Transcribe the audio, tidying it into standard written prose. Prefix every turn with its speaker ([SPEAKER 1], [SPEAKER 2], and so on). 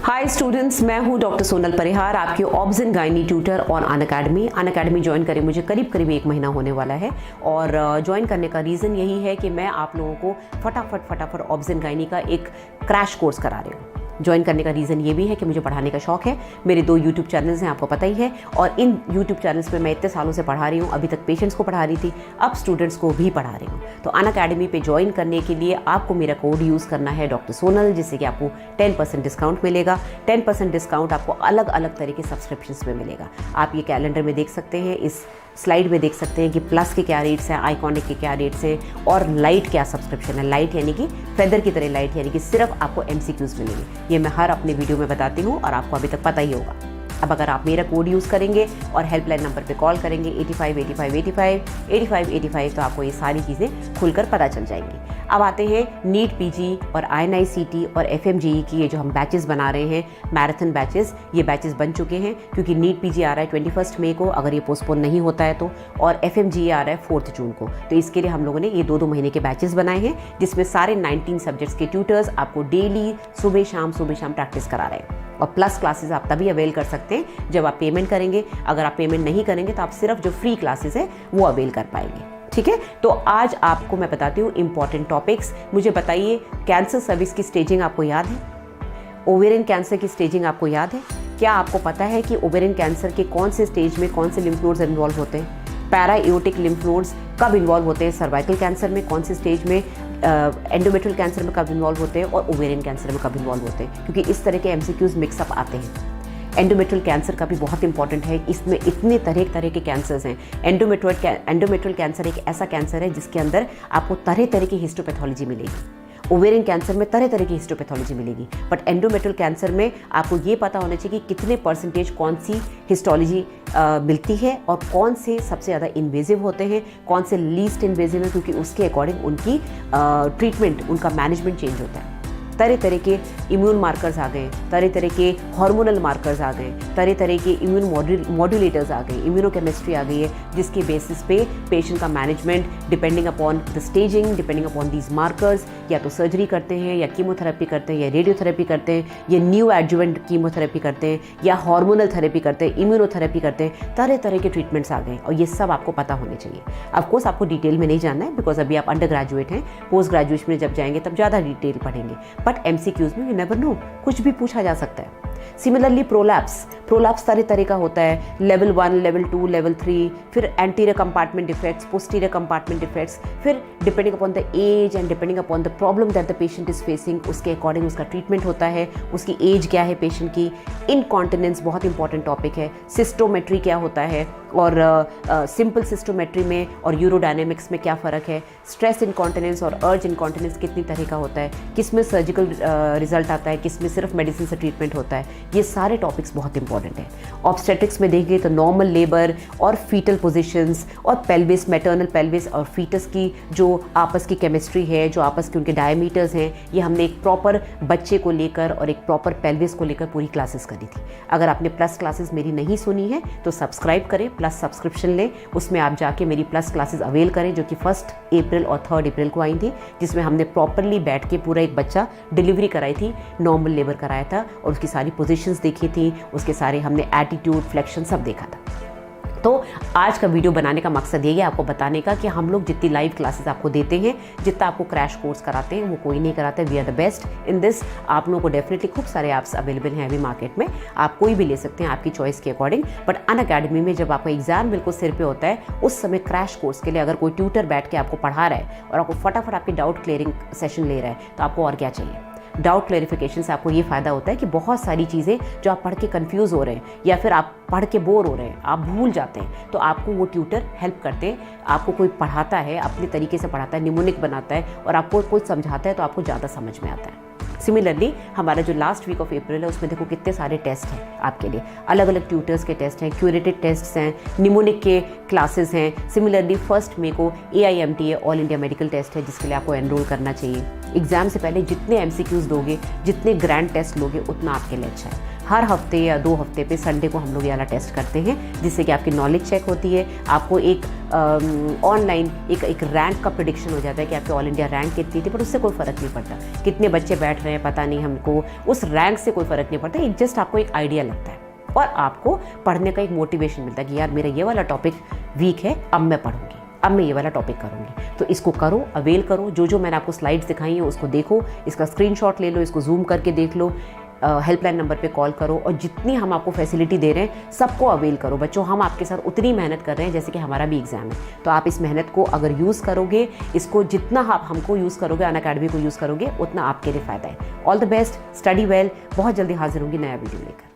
[SPEAKER 1] Hi students, मैं हूं doctor Sonal Parihar, आपकी obs and gynae tutor on Unacademy join करें मुझे करीब 1 महीना होने वाला है। और ज्वाइन करने का रीज़न यही है कि मैं आप लोगों को फटाफट ऑब्स एंड गायनी का एक क्रैश कोर्स करा रही हूँ। ज्वाइन करने का रीज़न ये भी है कि मुझे पढ़ाने का शौक़ है। मेरे 2 यूट्यूब चैनल्स हैं, आपको पता ही है, और इन यूट्यूब चैनल्स पे मैं इतने सालों से पढ़ा रही हूँ। अभी तक पेशेंट्स को पढ़ा रही थी, अब स्टूडेंट्स को भी पढ़ा रही हूँ। तो अनअकैडमी पे ज्वाइन करने के लिए आपको मेरा कोड यूज़ करना है डॉक्टर सोनल, जिससे कि आपको 10% डिस्काउंट मिलेगा। 10% डिस्काउंट आपको अलग अलग तरह के सब्सक्रिप्शंस में मिलेगा। आप ये कैलेंडर में देख सकते हैं, इस स्लाइड में देख सकते हैं कि प्लस के क्या रेट्स हैं, आइकॉनिक के क्या रेट्स हैं, और लाइट क्या सब्सक्रिप्शन है। लाइट यानी कि फेदर की तरह लाइट, यानी कि सिर्फ आपको MCQs मिलेंगे। ये मैं हर अपने वीडियो में बताती हूँ और आपको अभी तक पता ही होगा। अब अगर आप मेरा कोड यूज़ करेंगे और हेल्पलाइन नंबर पे कॉल करेंगे 85 तो आपको ये सारी चीज़ें खुलकर पता चल जाएंगी। अब आते हैं नीट PG और INI-CT और FMGE की ये जो हम बैचेस बना रहे हैं, मैराथन बैचेस, ये बैचेस बन चुके हैं क्योंकि नीट PG आ रहा है 21 मई को, अगर ये पोस्टपोन नहीं होता है तो, और FMGE आ रहा है 4 जून को। तो इसके लिए हम लोगों ने ये 2 महीने के बैचेस बनाए हैं, जिसमें सारे 19 सब्जेक्ट्स के ट्यूटर्स आपको डेली सुबह शाम प्रैक्टिस करा रहे हैं। और प्लस क्लासेस आप तभी अवेल कर सकते हैं जब आप पेमेंट करेंगे। अगर आप पेमेंट नहीं करेंगे तो आप सिर्फ जो फ्री क्लासेस है वो अवेल कर पाएंगे, ठीक है। तो आज आपको मैं बताती हूँ इंपॉर्टेंट टॉपिक्स। मुझे बताइए, कैंसर सर्विस की स्टेजिंग आपको याद है? ओवेरियन कैंसर की स्टेजिंग आपको याद है? क्या आपको पता है कि ओवेरियन कैंसर के कौन से स्टेज में कौन से लिम्फ नोड्स इन्वॉल्व होते हैं? पैरा एओर्टिक लिम्फ नोड्स कब इन्वॉल्व होते हैं? सर्वाइकल कैंसर में कौन से स्टेज में? एंडोमेट्रियल कैंसर में कब इन्वॉल्व होते हैं? और ओवेरियन कैंसर में कब इन्वॉल्व होते हैं? क्योंकि इस तरह के MCQs मिक्सअप आते हैं। एंडोमेट्रियल कैंसर का भी बहुत इंपॉर्टेंट है, इसमें इतने तरह के कैंसर्स हैं। एंडोमेट्रियल कैंसर एक ऐसा कैंसर है जिसके अंदर आपको तरह की हिस्टोपैथोलॉजी मिलेगी। ओवेरियन कैंसर में तरह की हिस्टोपैथोलॉजी मिलेगी, बट एंडोमेट्रियल कैंसर में आपको ये पता होना चाहिए कि कितने परसेंटेज कौन सी हिस्टोलॉजी मिलती है और कौन से सबसे ज़्यादा इन्वेजिव होते हैं, कौन से लीस्ट इन्वेजिव है, क्योंकि उसके अकॉर्डिंग उनकी ट्रीटमेंट, उनका मैनेजमेंट चेंज होता है। तरह के इम्यून मार्कर्स आ गए, तरह के हार्मोनल मार्कर्स आ गए, तरह के इम्यून मॉड्यूलेटर्स आ गए, इम्यूनोकेमिस्ट्री आ गई है, जिसके बेसिस पे पेशेंट का management depending upon the staging, depending upon these markers, या तो सर्जरी करते हैं, या कीमोथेरेपी करते हैं, या रेडियोथेरेपी करते हैं, या न्यू एडजुवेंट कीमोथेरेपी करते हैं, या हार्मोनल थेरेपी करते हैं, इम्यूनोथेरेपी करते हैं। तरह के ट्रीटमेंट्स आ गए और ये सब आपको पता होने चाहिए। ऑफकोर्स आपको डिटेल में नहीं जानना है, बिकॉज अभी आप अंडर ग्रेजुएट हैं। पोस्ट ग्रेजुएशन में जब जाएंगे तब ज़्यादा डिटेल पढ़ेंगे, बट MCQs में यू नेवर नो, कुछ भी पूछा जा सकता है। सिमिलरली प्रोलैप्स तरह का होता है, लेवल 1, लेवल 2, लेवल 3, फिर anterior compartment defects, posterior compartment defects, फिर depending upon the age and depending upon the problem that the patient is facing, उसके अकॉर्डिंग उसका ट्रीटमेंट होता है। उसकी एज क्या है पेशेंट की, इनकॉन्टिनेंस बहुत इंपॉर्टेंट टॉपिक है, सिस्टोमेट्री क्या होता है, और सिंपल सिस्टोमेट्री में और यूरोडायनेमिक्स में क्या फ़र्क है, स्ट्रेस इनकॉन्टिनेंस और अर्ज इनकॉन्टिनेंस कितनी तरह का होता है, किस में सर्जिकल रिजल्ट आता है, किस में सिर्फ मेडिसिन से ट्रीटमेंट होता है। ये सारे टॉपिक्स बहुत इंपॉर्टेंट हैं। ऑब्स्टेट्रिक्स में देखेंगे तो नॉर्मल लेबर और फीटल पोजीशंस और पेल्विस, मैटरनल पेल्विस और फीटस की जो आपस की केमिस्ट्री है, जो आपस के उनके डायमीटर्स हैं, ये हमने एक प्रॉपर बच्चे को लेकर और एक प्रॉपर पेल्विस को लेकर पूरी क्लासेस करी थी। अगर आपने प्लस क्लासेस मेरी नहीं सुनी है तो सब्सक्राइब करें, प्लस सब्सक्रिप्शन लें, उसमें आप जाके मेरी प्लस क्लासेस अवेल करें, जो कि 1 अप्रैल और 3 अप्रैल को आई थी, जिसमें हमने प्रॉपरली बैठ के पूरा एक बच्चा डिलीवरी कराई थी, नॉर्मल लेबर कराया था, और उसकी सारी पोजीशंस देखी थी, उसके सारे हमने एटीट्यूड, फ्लेक्शन सब देखा था। तो आज का वीडियो बनाने का मकसद ये है आपको बताने का कि हम लोग जितनी लाइव क्लासेस आपको देते हैं, जितना आपको क्रैश कोर्स कराते हैं, वो कोई नहीं कराता। We are the best in this. आप लोगों को डेफिनेटली खूब सारे ऐप्स अवेलेबल हैं अभी मार्केट में, आप कोई भी ले सकते हैं आपकी चॉइस के अकॉर्डिंग। बट अनअकैडमी में जब आपका एग्जाम बिल्कुल सिर पे होता है, उस समय क्रैश कोर्स के लिए अगर कोई ट्यूटर बैठ के आपको पढ़ा रहा है और आपको फटाफट आपके डाउट क्लियरिंग सेशन ले रहा है, तो आपको और क्या चाहिए? डाउट क्लैरिफिकेशन से आपको ये फ़ायदा होता है कि बहुत सारी चीज़ें जो आप पढ़ के कंफ्यूज हो रहे हैं, या फिर आप पढ़ के बोर हो रहे हैं, आप भूल जाते हैं, तो आपको वो ट्यूटर हेल्प करते हैं। आपको कोई पढ़ाता है, अपने तरीके से पढ़ाता है, निमोनिक बनाता है, और आपको कोई समझाता है तो आपको ज़्यादा समझ में आता है। सिमिलरली हमारा जो लास्ट वीक ऑफ अप्रैल है, उसमें देखो कितने सारे टेस्ट हैं आपके लिए, अलग अलग ट्यूटर्स के टेस्ट हैं, क्यूरेटेड टेस्ट हैं, निमोनिक के क्लासेस हैं। सिमिलरली 1 मई को AIMTA all India medical test है, जिसके लिए आपको एनरोल करना चाहिए। एग्जाम से पहले जितने MCQs दोगे, जितने ग्रैंड टेस्ट लोगे, उतना आपके लिए अच्छा है। हर हफ्ते या 2 हफ्ते पे संडे को हम लोग ये वाला टेस्ट करते हैं, जिससे कि आपकी नॉलेज चेक होती है, आपको एक ऑनलाइन एक रैंक का प्रेडिक्शन हो जाता है कि आपकी ऑल इंडिया रैंक कितनी थी, पर उससे कोई फ़र्क नहीं पड़ता कितने बच्चे बैठ रहे हैं, पता नहीं हमको, उस रैंक से कोई फ़र्क नहीं पड़ता, एक जस्ट आपको एक आइडिया लगता है और आपको पढ़ने का एक मोटिवेशन मिलता है कि यार मेरा ये वाला टॉपिक वीक है, अब मैं पढ़ूंगी, अब मैं ये वाला टॉपिक करूंगी। तो इसको करो, अवेल करो, जो मैंने आपको स्लाइड्स दिखाई हैं उसको देखो, इसका स्क्रीनशॉट ले लो, इसको जूम करके देख लो, हेल्पलाइन नंबर पे कॉल करो और जितनी हम आपको फैसिलिटी दे रहे हैं सबको अवेल करो। बच्चों, हम आपके साथ उतनी मेहनत कर रहे हैं जैसे कि हमारा भी एग्जाम है, तो आप इस मेहनत को अगर यूज़ करोगे, इसको जितना आप हमको यूज़ करोगे, अनअकैडमी को यूज़ करोगे, उतना आपके लिए फ़ायदा है। All the best, study well. बहुत जल्दी हाजिर होंगी नया वीडियो लेकर।